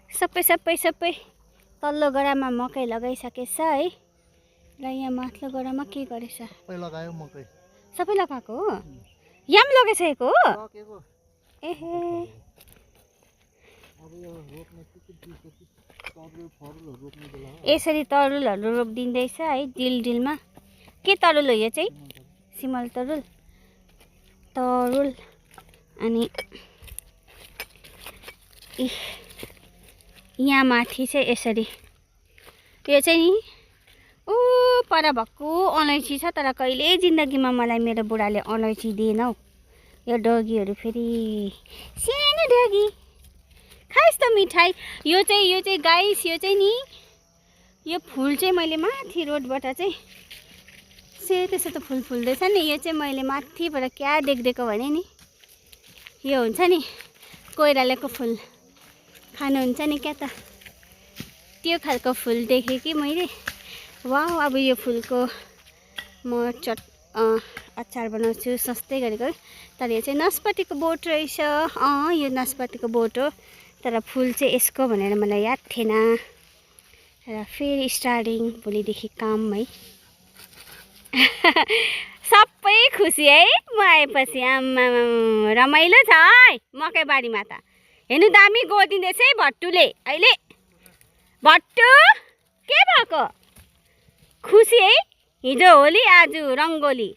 सबै तल्लो गडामा मकै लगाइसकेछ है। र यहाँ माथिल्लो गडामा के गरेछ? सबै लगाएको हो? याम लगाइसकेको हो? एहे यसरी तरुलहरू रोपिदिँदैछ है डिलमा। के तरुल हो यो चाहिँ? सिमल तरुल अनि यहाँ माथि चाहिँ यसरी यो चाहिँ नि पर भक्कु अलैँची छ, तर कहिले जिन्दगीमा मलाई मेरो बुढाले अलैँची दिएन हौ। यो डगीहरू फेरि सानो डगी खाइस् त मिठाई। यो चाहिँ गाइस, यो चाहिँ नि यो फुल चाहिँ मैले माथि रोडबाट चाहिँ सेतो सेतो फुल फुल्दैछ नि, यो चाहिँ मैले माथिबाट क्या देख्देको भने नि यो हुन्छ नि कोइरालाको फुल खानुहुन्छ नि क्या त, त्यो खालको फुल देखेँ कि मैले। वाउ, अब यो फुलको म अचार बनाउँछु सस्तै गरेको। तर यो चाहिँ नास्पातीको बोट रहेछ। यो नास्पातीको बोट हो, तर फुल चाहिँ यसको भनेर मलाई याद थिएन। र फेरि स्टार्टिङ भोलिदेखि काम है। सबै खुसी है म आएपछि। आम्मा रमाइलो छ है मकैबारीमा त। हेर्नु दामी गोदिँदैछ है भट्टुले अहिले। भट्टु के भएको? खुसी है? हिजो होली आज रङ्गोली।